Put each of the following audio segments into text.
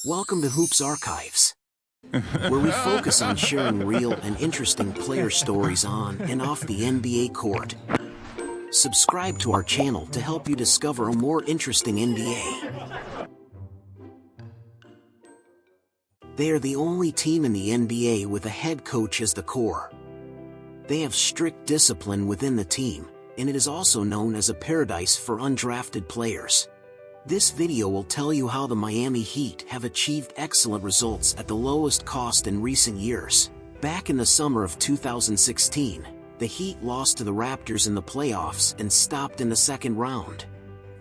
Welcome to Hoops Archives, where we focus on sharing real and interesting player stories on and off the NBA court. Subscribe to our channel to help you discover a more interesting NBA. They are the only team in the NBA with a head coach as the core. They have strict discipline within the team, and it is also known as a paradise for undrafted players. This video will tell you how the Miami Heat have achieved excellent results at the lowest cost in recent years. Back in the summer of 2016, the Heat lost to the Raptors in the playoffs and stopped in the second round.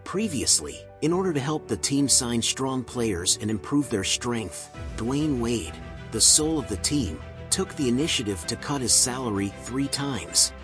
Previously, in order to help the team sign strong players and improve their strength, Dwyane Wade, the soul of the team, took the initiative to cut his salary 3 times.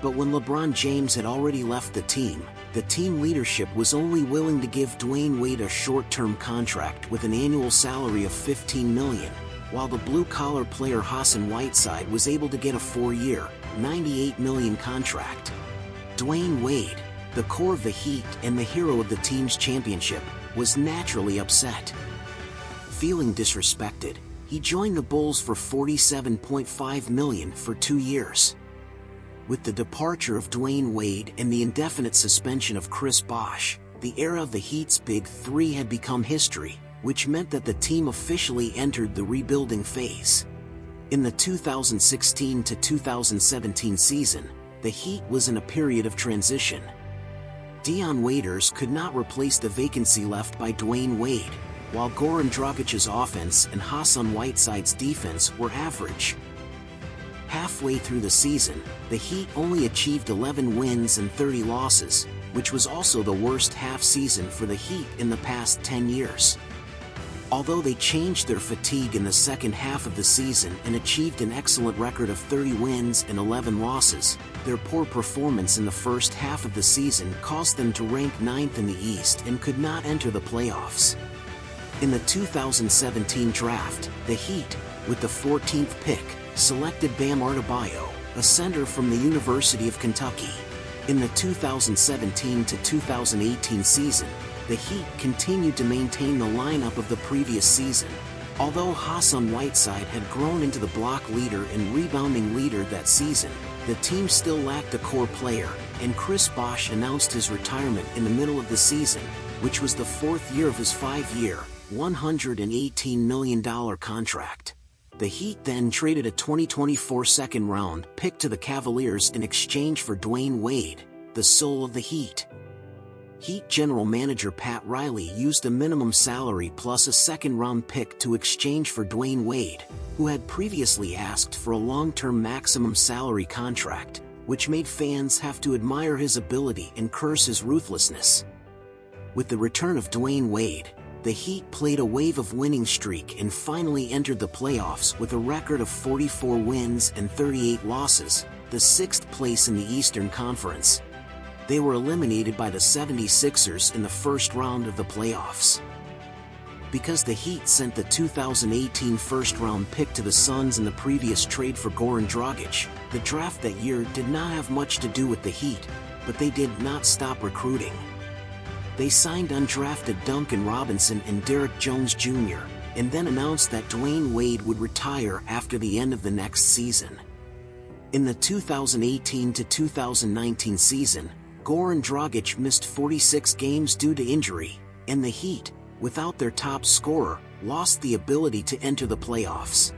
But when LeBron James had already left the team leadership was only willing to give Dwyane Wade a short-term contract with an annual salary of $15 million, while the blue-collar player Hassan Whiteside was able to get a 4-year, $98 million contract. Dwyane Wade, the core of the Heat and the hero of the team's championship, was naturally upset. Feeling disrespected, he joined the Bulls for $47.5 million for 2 years. With the departure of Dwyane Wade and the indefinite suspension of Chris Bosh, the era of the Heat's Big Three had become history, which meant that the team officially entered the rebuilding phase. In the 2016 to 2017 season, the Heat was in a period of transition. Dion Waiters could not replace the vacancy left by Dwyane Wade, while Goran Dragic's offense and Hassan Whiteside's defense were average. Halfway through the season, the Heat only achieved 11 wins and 30 losses, which was also the worst half-season for the Heat in the past 10 years. Although they changed their fatigue in the second half of the season and achieved an excellent record of 30 wins and 11 losses, their poor performance in the first half of the season caused them to rank 9th in the East and could not enter the playoffs. In the 2017 draft, the Heat, with the 14th pick, selected Bam Adebayo, a center from the University of Kentucky. In the 2017 to 2018 season, the Heat continued to maintain the lineup of the previous season. Although Hassan Whiteside had grown into the block leader and rebounding leader that season, the team still lacked a core player, and Chris Bosh announced his retirement in the middle of the season, which was the 4th year of his 5-year, $118 million contract. The Heat then traded a 2024 second-round pick to the Cavaliers in exchange for Dwyane Wade, the soul of the Heat. Heat general manager Pat Riley used a minimum salary plus a second-round pick to exchange for Dwyane Wade, who had previously asked for a long-term maximum salary contract, which made fans have to admire his ability and curse his ruthlessness. With the return of Dwyane Wade, the Heat played a wave of winning streak and finally entered the playoffs with a record of 44 wins and 38 losses, the 6th place in the Eastern Conference. They were eliminated by the 76ers in the first round of the playoffs. Because the Heat sent the 2018 first-round pick to the Suns in the previous trade for Goran Dragic, the draft that year did not have much to do with the Heat, but they did not stop recruiting. They signed undrafted Duncan Robinson and Derrick Jones Jr., and then announced that Dwyane Wade would retire after the end of the next season. In the 2018 to 2019 season, Goran Dragic missed 46 games due to injury, and the Heat, without their top scorer, lost the ability to enter the playoffs.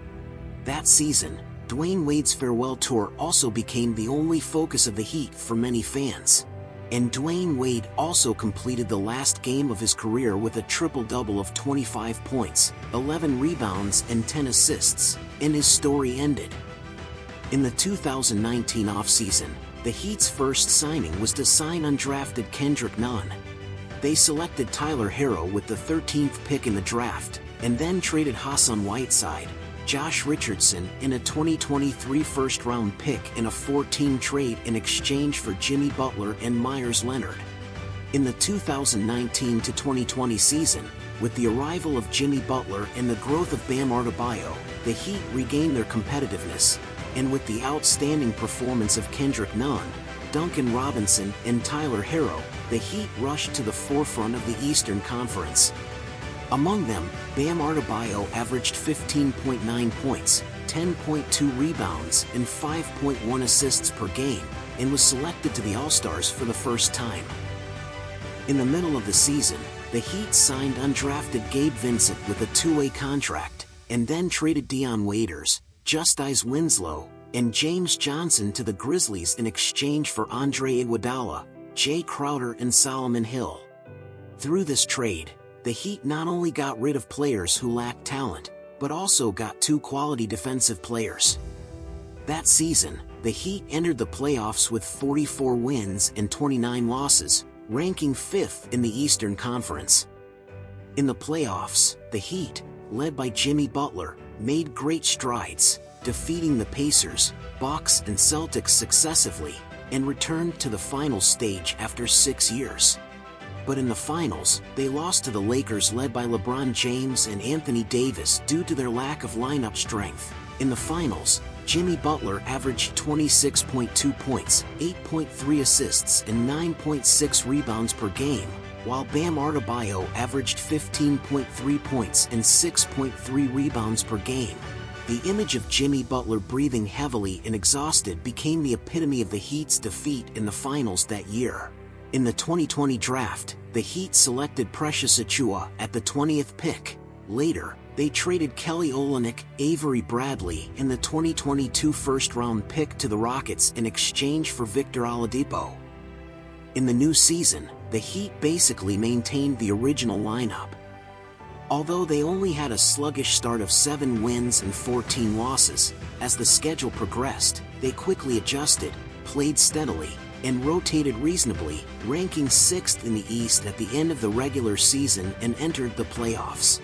That season, Dwyane Wade's farewell tour also became the only focus of the Heat for many fans. And Dwyane Wade also completed the last game of his career with a triple-double of 25 points, 11 rebounds and 10 assists, and his story ended. In the 2019 offseason, the Heat's first signing was to sign undrafted Kendrick Nunn. They selected Tyler Herro with the 13th pick in the draft, and then traded Hassan Whiteside, Josh Richardson in a 2023 first-round pick in a 4-team trade in exchange for Jimmy Butler and Myers Leonard. In the 2019 to 2020 season, with the arrival of Jimmy Butler and the growth of Bam Adebayo, the Heat regained their competitiveness, and with the outstanding performance of Kendrick Nunn, Duncan Robinson and Tyler Herro, the Heat rushed to the forefront of the Eastern Conference. Among them, Bam Adebayo averaged 15.9 points, 10.2 rebounds, and 5.1 assists per game, and was selected to the All-Stars for the first time. In the middle of the season, the Heat signed undrafted Gabe Vincent with a two-way contract, and then traded Dion Waiters, Justice Winslow, and James Johnson to the Grizzlies in exchange for Andre Iguodala, Jay Crowder, and Solomon Hill. Through this trade, the Heat not only got rid of players who lacked talent, but also got two quality defensive players. That season, the Heat entered the playoffs with 44 wins and 29 losses, ranking 5th in the Eastern Conference. In the playoffs, the Heat, led by Jimmy Butler, made great strides, defeating the Pacers, Bucks, and Celtics successively, and returned to the final stage after 6 years. But in the finals, they lost to the Lakers led by LeBron James and Anthony Davis due to their lack of lineup strength. In the finals, Jimmy Butler averaged 26.2 points, 8.3 assists, and 9.6 rebounds per game, while Bam Adebayo averaged 15.3 points and 6.3 rebounds per game. The image of Jimmy Butler breathing heavily and exhausted became the epitome of the Heat's defeat in the finals that year. In the 2020 draft, the Heat selected Precious Achiuwa at the 20th pick. Later, they traded Kelly Olynyk, Avery Bradley, and the 2022 first-round pick to the Rockets in exchange for Victor Oladipo. In the new season, the Heat basically maintained the original lineup. Although they only had a sluggish start of 7 wins and 14 losses, as the schedule progressed, they quickly adjusted, played steadily, and rotated reasonably, ranking 6th in the East at the end of the regular season and entered the playoffs.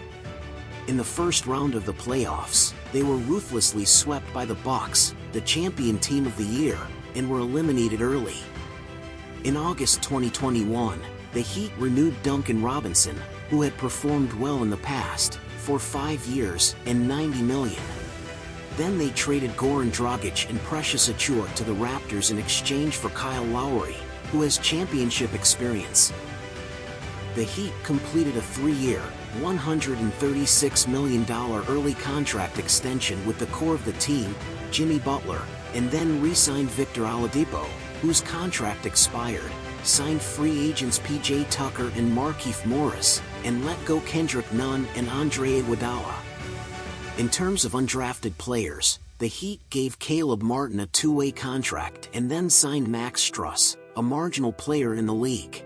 In the first round of the playoffs, they were ruthlessly swept by the Bucks, the champion team of the year, and were eliminated early. In August 2021, the Heat renewed Duncan Robinson, who had performed well in the past, for 5 years and $90 million. Then they traded Goran Dragic and Precious Achiuwa to the Raptors in exchange for Kyle Lowry, who has championship experience. The Heat completed a 3-year, $136 million early contract extension with the core of the team, Jimmy Butler, and then re-signed Victor Oladipo, whose contract expired, signed free agents P.J. Tucker and Markieff Morris, and let go Kendrick Nunn and Andre Iguodala. In terms of undrafted players, the Heat gave Caleb Martin a 2-way contract and then signed Max Strus, a marginal player in the league.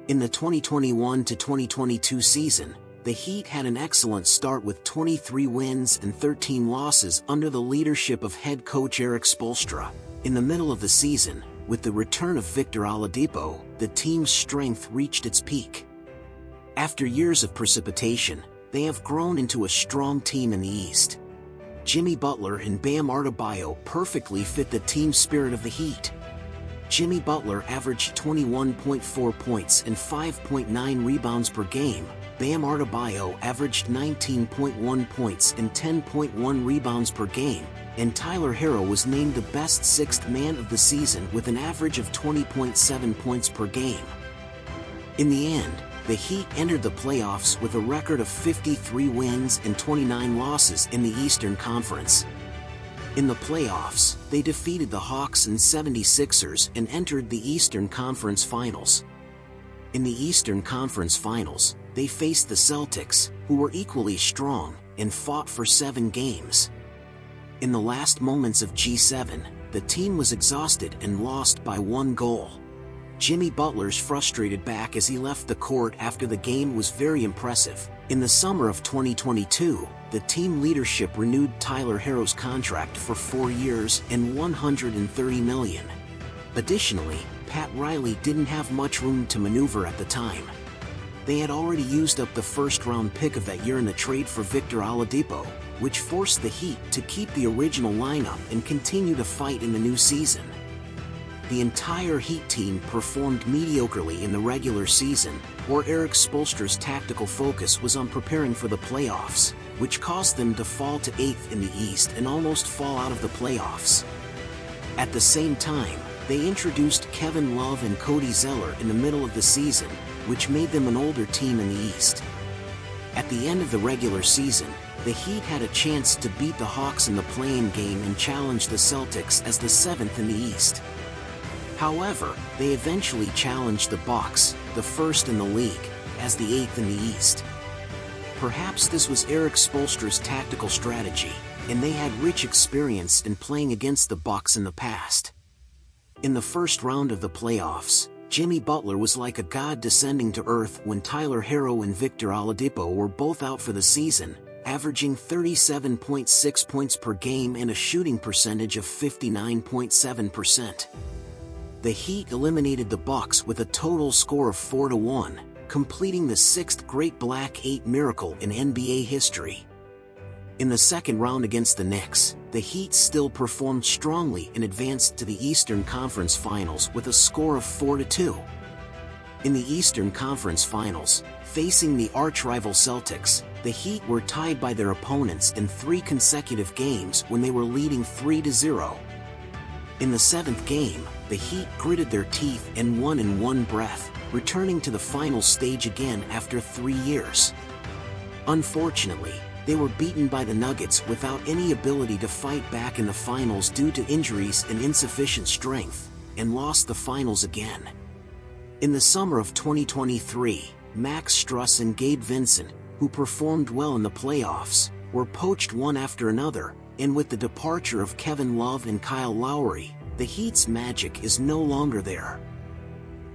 In the 2021-2022 season, the Heat had an excellent start with 23 wins and 13 losses under the leadership of head coach Erik Spoelstra. In the middle of the season, with the return of Victor Oladipo, the team's strength reached its peak. After years of precipitation, they have grown into a strong team in the East. Jimmy Butler and Bam Adebayo perfectly fit the team spirit of the Heat. Jimmy Butler averaged 21.4 points and 5.9 rebounds per game. Bam Adebayo averaged 19.1 points and 10.1 rebounds per game, and Tyler Herro was named the best sixth man of the season with an average of 20.7 points per game. In the end, the Heat entered the playoffs with a record of 53 wins and 29 losses in the Eastern Conference. In the playoffs, they defeated the Hawks and 76ers and entered the Eastern Conference Finals. In the Eastern Conference Finals, they faced the Celtics, who were equally strong, and fought for 7 games. In the last moments of G7, the team was exhausted and lost by 1 goal. Jimmy Butler's frustrated back as he left the court after the game was very impressive. In the summer of 2022, the team leadership renewed Tyler Herro's contract for 4 years and $130 million. Additionally, Pat Riley didn't have much room to maneuver at the time. They had already used up the first-round pick of that year in the trade for Victor Oladipo, which forced the Heat to keep the original lineup and continue to fight in the new season. The entire Heat team performed mediocrely in the regular season, or Erik Spoelstra's tactical focus was on preparing for the playoffs, which caused them to fall to 8th in the East and almost fall out of the playoffs. At the same time, they introduced Kevin Love and Cody Zeller in the middle of the season, which made them an older team in the East. At the end of the regular season, the Heat had a chance to beat the Hawks in the play-in game and challenge the Celtics as the 7th in the East. However, they eventually challenged the Bucks, the 1st in the league, as the 8th in the East. Perhaps this was Erik Spoelstra's tactical strategy, and they had rich experience in playing against the Bucks in the past. In the first round of the playoffs, Jimmy Butler was like a god descending to earth when Tyler Herro and Victor Oladipo were both out for the season, averaging 37.6 points per game and a shooting percentage of 59.7%. The Heat eliminated the Bucks with a total score of 4-1, completing the 6th Great Black 8 miracle in NBA history. In the second round against the Knicks, the Heat still performed strongly and advanced to the Eastern Conference Finals with a score of 4-2. In the Eastern Conference Finals, facing the arch-rival Celtics, the Heat were tied by their opponents in 3 consecutive games when they were leading 3-0. In the 7th game, the Heat gritted their teeth and won in one breath, returning to the final stage again after 3 years. Unfortunately, they were beaten by the Nuggets without any ability to fight back in the finals due to injuries and insufficient strength, and lost the finals again. In the summer of 2023, Max Strus and Gabe Vincent, who performed well in the playoffs, were poached one after another, and with the departure of Kevin Love and Kyle Lowry, the Heat's magic is no longer there.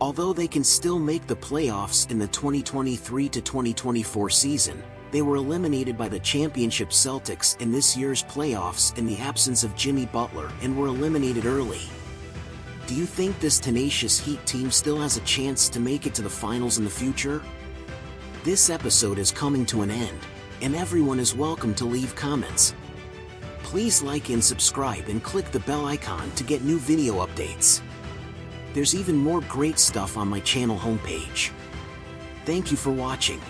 Although they can still make the playoffs in the 2023-2024 season, they were eliminated by the championship Celtics in this year's playoffs in the absence of Jimmy Butler and were eliminated early. Do you think this tenacious Heat team still has a chance to make it to the finals in the future? This episode is coming to an end, and everyone is welcome to leave comments. Please like and subscribe and click the bell icon to get new video updates. There's even more great stuff on my channel homepage. Thank you for watching.